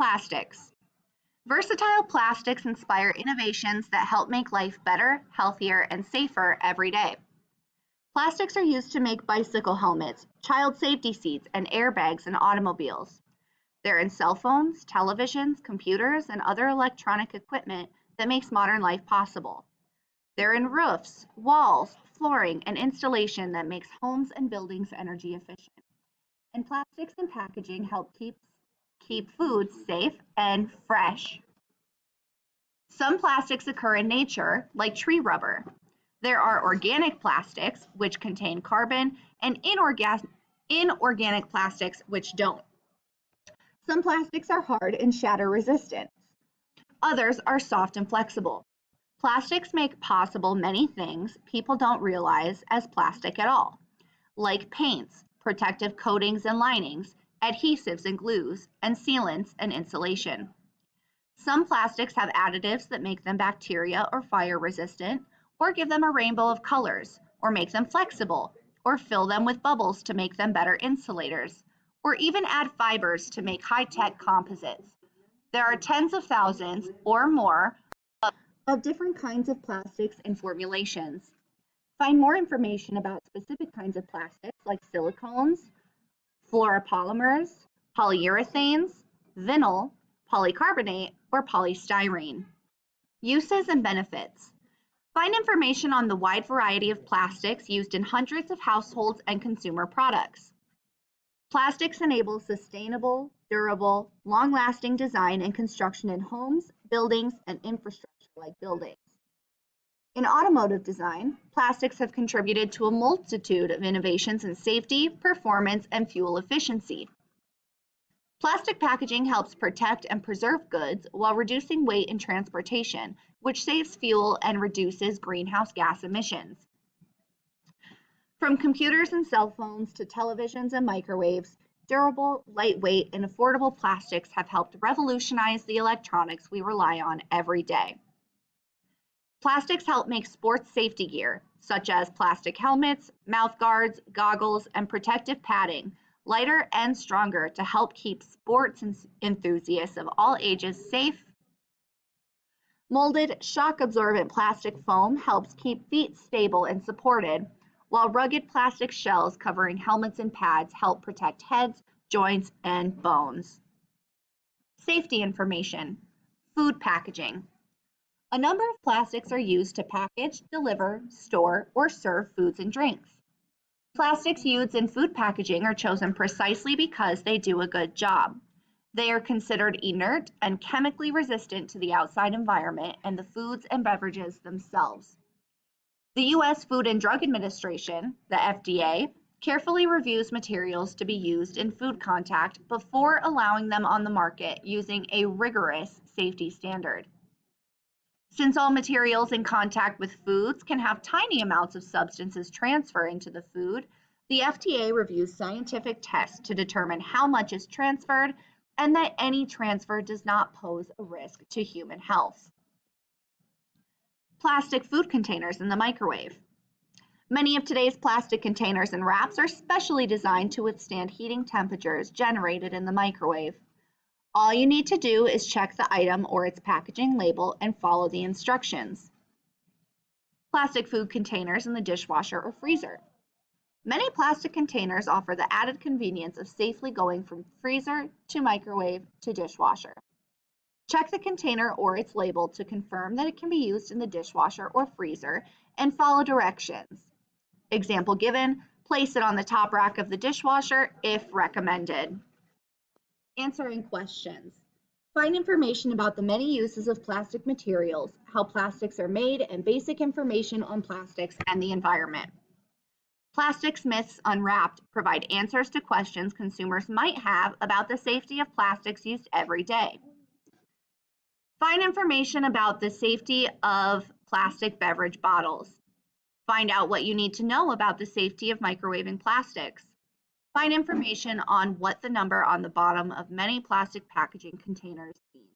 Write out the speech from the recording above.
Plastics. Versatile plastics inspire innovations that help make life better, healthier, and safer every day. Plastics are used to make bicycle helmets, child safety seats, and airbags in automobiles. They're in cell phones, televisions, computers, and other electronic equipment that makes modern life possible. They're in roofs, walls, flooring, and installation that makes homes and buildings energy efficient. And plastics and packaging help keep food safe and fresh. Some plastics occur in nature, like tree rubber. There are organic plastics, which contain carbon, and inorganic plastics, which don't. Some plastics are hard and shatter resistant. Others are soft and flexible. Plastics make possible many things people don't realize as plastic at all, like paints, protective coatings and linings, adhesives and glues, and sealants and insulation. Some plastics have additives that make them bacteria or fire resistant, or give them a rainbow of colors, or make them flexible, or fill them with bubbles to make them better insulators, or even add fibers to make high-tech composites. There are tens of thousands or more of different kinds of plastics and formulations. Find more information about specific kinds of plastics like silicones, fluoropolymers, polyurethanes, vinyl, polycarbonate, or polystyrene. Uses and benefits. Find information on the wide variety of plastics used in hundreds of households and consumer products. Plastics enable sustainable, durable, long-lasting design and construction in homes, buildings, and infrastructure like buildings. In automotive design, plastics have contributed to a multitude of innovations in safety, performance, and fuel efficiency. Plastic packaging helps protect and preserve goods while reducing weight in transportation, which saves fuel and reduces greenhouse gas emissions. From computers and cell phones to televisions and microwaves, durable, lightweight, and affordable plastics have helped revolutionize the electronics we rely on every day. Plastics help make sports safety gear, such as plastic helmets, mouth guards, goggles, and protective padding, lighter and stronger to help keep sports enthusiasts of all ages safe. Molded, shock-absorbent plastic foam helps keep feet stable and supported, while rugged plastic shells covering helmets and pads help protect heads, joints, and bones. Safety information. Food packaging. A number of plastics are used to package, deliver, store, or serve foods and drinks. Plastics used in food packaging are chosen precisely because they do a good job. They are considered inert and chemically resistant to the outside environment and the foods and beverages themselves. The U.S. Food and Drug Administration, the FDA, carefully reviews materials to be used in food contact before allowing them on the market using a rigorous safety standard. Since all materials in contact with foods can have tiny amounts of substances transfer into the food, the FDA reviews scientific tests to determine how much is transferred and that any transfer does not pose a risk to human health. Plastic food containers in the microwave. Many of today's plastic containers and wraps are specially designed to withstand heating temperatures generated in the microwave. All you need to do is check the item or its packaging label and follow the instructions. Plastic food containers in the dishwasher or freezer. Many plastic containers offer the added convenience of safely going from freezer to microwave to dishwasher. Check the container or its label to confirm that it can be used in the dishwasher or freezer and follow directions. Example given, place it on the top rack of the dishwasher if recommended. Answering questions. Find information about the many uses of plastic materials, how plastics are made, and basic information on plastics and the environment. Plastics Myths Unwrapped provide answers to questions consumers might have about the safety of plastics used every day. Find information about the safety of plastic beverage bottles. Find out what you need to know about the safety of microwaving plastics. Find information on what the number on the bottom of many plastic packaging containers means.